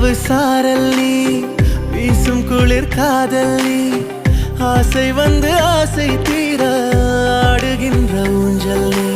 இரவு சாரல் நீ வீசும் குளிர் காதல் நீ ஆசை வந்து ஆசை தீர ஆடுகின்ற ஊஞ்சல் நீ